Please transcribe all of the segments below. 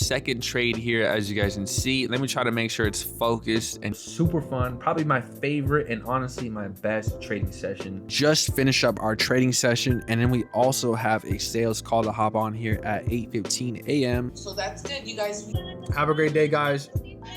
Second trade here, as you guys can see. Let me try to make sure it's focused and super fun. Probably my favorite and honestly my best trading session. Just finished up our trading session, and then we also have a sales call to hop on here at 8:15 a.m. So that's good, you guys. Have a great day, guys.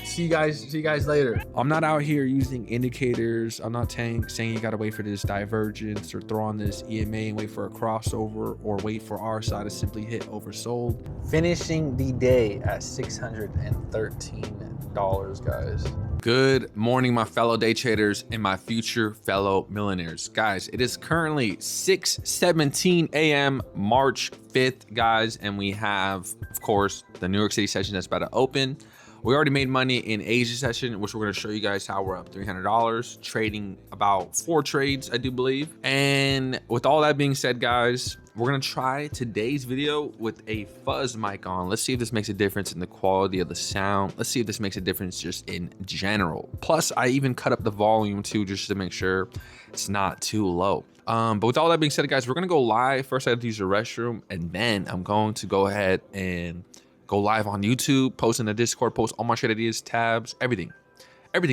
See you guys later. I'm not out here using indicators. I'm not saying you gotta wait for this divergence or throw on this EMA and wait for a crossover or wait for our side to simply hit oversold. Finishing the day at $613, guys. Good morning, my fellow day traders and my future fellow millionaires. Guys, it is currently 6:17 a.m. March 5th, guys, and we have, of course, the New York City session that's about to open. We already made money in Asia session, which we're going to show you guys how we're up $300, trading about 4 trades, I do believe. And with all that being said, guys, we're going to try today's video with a fuzz mic on. Let's see if this makes a difference in the quality of the sound. Let's see if this makes a difference just in general. Plus, I even cut up the volume too, just to make sure it's not too low. But with all that being said, guys, we're going to go live. First, I have to use the restroom, and then I'm going to go ahead and go live on YouTube, post in the Discord, post all my trade ideas, tabs, everything,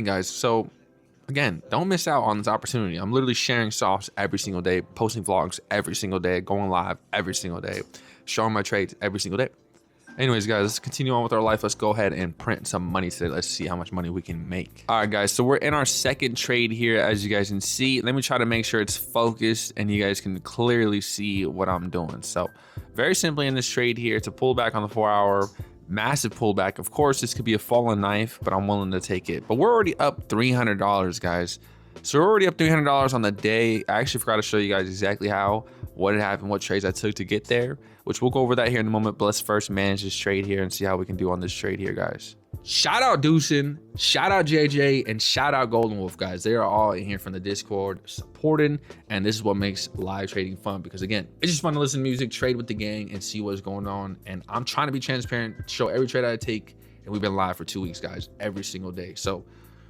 guys. So again, don't miss out on this opportunity. I'm literally sharing softs every single day, posting vlogs every single day, going live every single day, showing my trades every single day. Anyways, guys, let's continue on with our life. Let's go ahead and print some money today. Let's see how much money we can make. All right, guys, so we're in our second trade here, as you guys can see. Let me try to make sure it's focused and you guys can clearly see what I'm doing. So very simply in this trade here, it's a pullback on the 4-hour, massive pullback. Of course, this could be a fallen knife, but I'm willing to take it. But we're already up $300, guys. So we're already up $300 on the day. I actually forgot to show you guys exactly what had happened, what trades I took to get there, which we'll go over that here in a moment. But let's first manage this trade here and see how we can do on this trade here, guys. Shout out Deucin, shout out JJ, and shout out Golden Wolf, guys. They are all in here from the Discord supporting, and this is what makes live trading fun, because again, it's just fun to listen to music, trade with the gang, and see what's going on. And I'm trying to be transparent, show every trade I take, and we've been live for 2 weeks, guys, every single day. So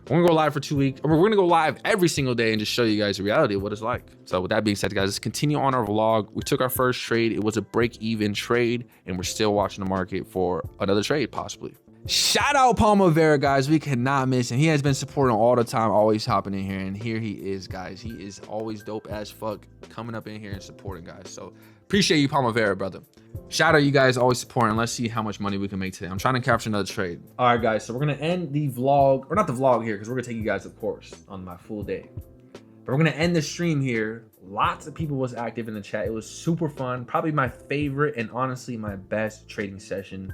we're gonna go live for 2 weeks, or we're gonna go live every single day and just show you guys the reality of what it's like. So with that being said, guys, let's continue on our vlog. We took our first trade. It was a break-even trade, and we're still watching the market for another trade, possibly. Shout out Palma, guys. We cannot miss him. He has been supporting all the time, always hopping in here, and here he is, guys. He is always dope as fuck, coming up in here and supporting, guys. So appreciate you, Palma, brother. Shout out you guys, always supporting. Let's see how much money we can make today. I'm trying to capture another trade. All right, guys, so we're gonna end the vlog, or not the vlog here, because we're gonna take you guys, of course, on my full day. But we're gonna end the stream here. Lots of people was active in the chat. It was super fun. Probably my favorite and honestly my best trading session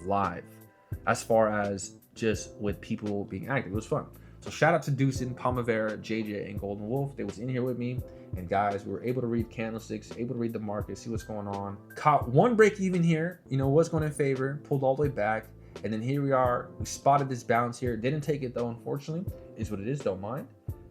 live, as far as just with people being active. It was fun. So shout out to Deucin, Palmavera, JJ, and Golden Wolf. They was in here with me. And guys, we were able to read candlesticks, able to read the market, see what's going on. Caught one break even here, you know, what's going in favor, pulled all the way back. And then here we are. We spotted this bounce here. Didn't take it though, unfortunately. Is what it is, don't mind.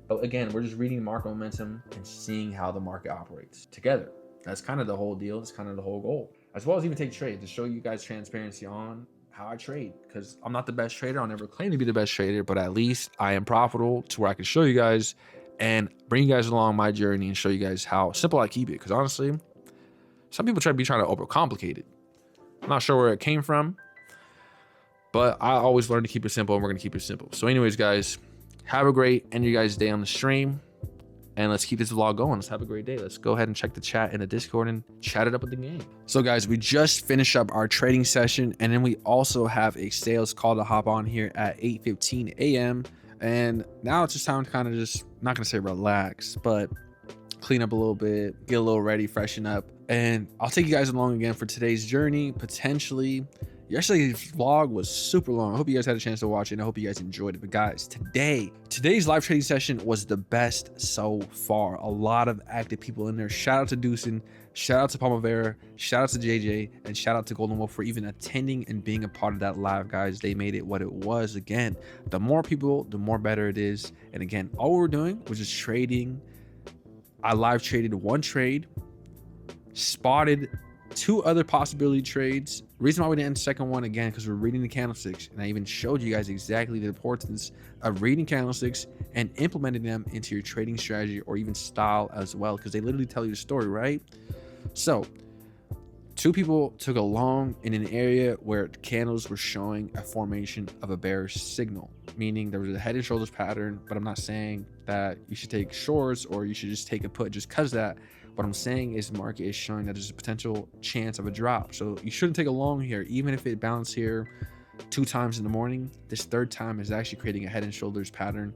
But again, we're just reading market momentum and seeing how the market operates together. That's kind of the whole deal. It's kind of the whole goal. As well as even take trades to show you guys transparency on how I trade, because I'm not the best trader. I'll never claim to be the best trader, but at least I am profitable to where I can show you guys and bring you guys along my journey and show you guys how simple I keep it. Because honestly, some people trying to overcomplicate it. I'm not sure where it came from, but I always learn to keep it simple, and we're gonna keep it simple. So anyways, guys, have a great end of your guys' day on the stream, and let's keep this vlog going. Let's have a great day. Let's go ahead and check the chat in the Discord and chat it up with the game. So guys, we just finished up our trading session, and then we also have a sales call to hop on here at 8:15 a.m. And now it's just time to kind of just, not gonna say relax, but clean up a little bit, get a little ready, freshen up. And I'll take you guys along again for today's journey, potentially. Yesterday's vlog was super long. I hope you guys had a chance to watch it, and I hope you guys enjoyed it. But guys, today's live trading session was the best so far. A lot of active people in there. Shout out to Deucin, shout out to Palmavera, shout out to JJ, and shout out to Golden Wolf for even attending and being a part of that live, guys. They made it what it was. Again, the more people, the more better it is. And again, all we were doing was just trading. I live traded one trade, spotted 2 other possibility trades. The reason why we didn't end the second one, again, because we're reading the candlesticks, and I even showed you guys exactly the importance of reading candlesticks and implementing them into your trading strategy or even style as well, because they literally tell you the story, right? So Two people took a long in an area where candles were showing a formation of a bearish signal, meaning there was a head and shoulders pattern. But I'm not saying that you should take shorts or you should just take a put just because that. What I'm saying is the market is showing that there's a potential chance of a drop. So you shouldn't take a long here, even if it bounced here 2 times in the morning. This 3rd time is actually creating a head and shoulders pattern.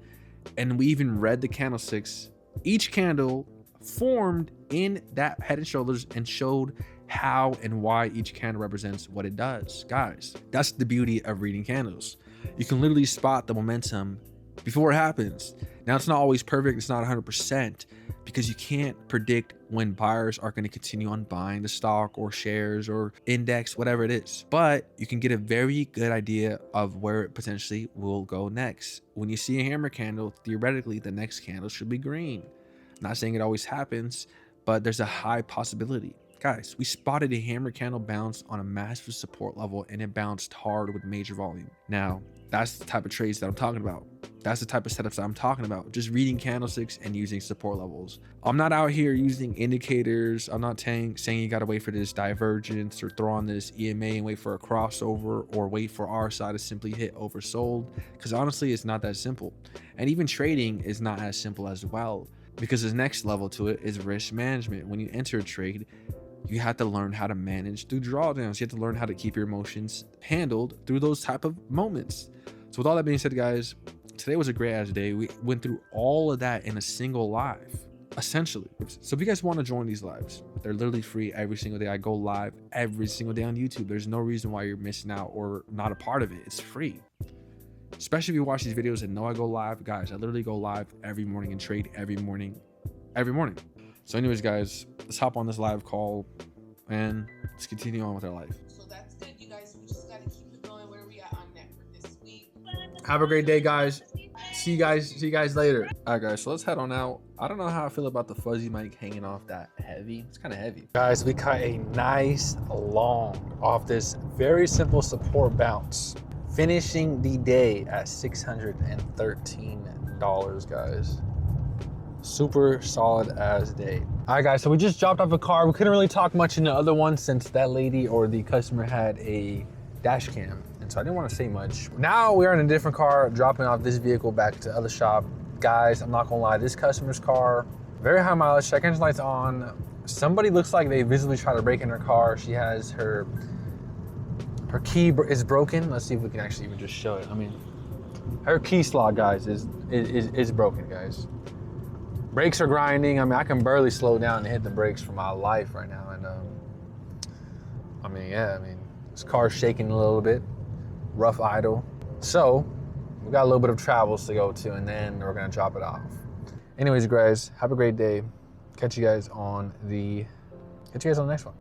And we even read the candlesticks. Each candle formed in that head and shoulders and showed how and why each candle represents what it does. Guys, that's the beauty of reading candles. You can literally spot the momentum before it happens. Now, it's not always perfect. It's not 100% because you can't predict when buyers are going to continue on buying the stock or shares or index, whatever it is. But you can get a very good idea of where it potentially will go next. When you see a hammer candle, theoretically, the next candle should be green. I'm not saying it always happens, but there's a high possibility. Guys, we spotted a hammer candle bounce on a massive support level and it bounced hard with major volume. Now, that's the type of trades that I'm talking about. That's the type of setups that I'm talking about. Just reading candlesticks and using support levels. I'm not out here using indicators. I'm not saying you got to wait for this divergence or throw on this EMA and wait for a crossover or wait for our side to simply hit oversold. Because honestly, it's not that simple. And even trading is not as simple as well. Because the next level to it is risk management. When you enter a trade, you have to learn how to manage through drawdowns. You have to learn how to keep your emotions handled through those type of moments. So with all that being said, guys, today was a great ass day. We went through all of that in a single live, essentially. So if you guys want to join these lives, they're literally free every single day. I go live every single day on YouTube. There's no reason why you're missing out or not a part of it. It's free. Especially if you watch these videos and know I go live. Guys, I literally go live every morning and trade every morning. So anyways, guys, let's hop on this live call and let's continue on with our life. So that's good, you guys. We just got to keep it going. Where are we at on net for this week? Have a great day, guys. See you guys later. All right, guys, so let's head on out. I don't know how I feel about the fuzzy mic hanging off that heavy. It's kind of heavy. Guys, we cut a nice long off this very simple support bounce, finishing the day at $613, guys. Super solid as day. All right, guys, so we just dropped off a car. We couldn't really talk much in the other one since that lady or the customer had a dash cam, and so I didn't want to say much. Now we are in a different car, dropping off this vehicle back to the other shop. Guys, I'm not gonna lie, this customer's car, very high mileage, check engine lights on. Somebody looks like they visibly tried to break in her car. She has her key is broken. Let's see if we can actually even just show it. I mean, her key slot, guys, is broken, guys. Brakes are grinding. I mean, I can barely slow down and hit the brakes for my life right now. And I mean, this car's shaking a little bit, rough idle. So we got a little bit of travels to go to, and then we're gonna drop it off. Anyways, guys, have a great day. Catch you guys on the next one.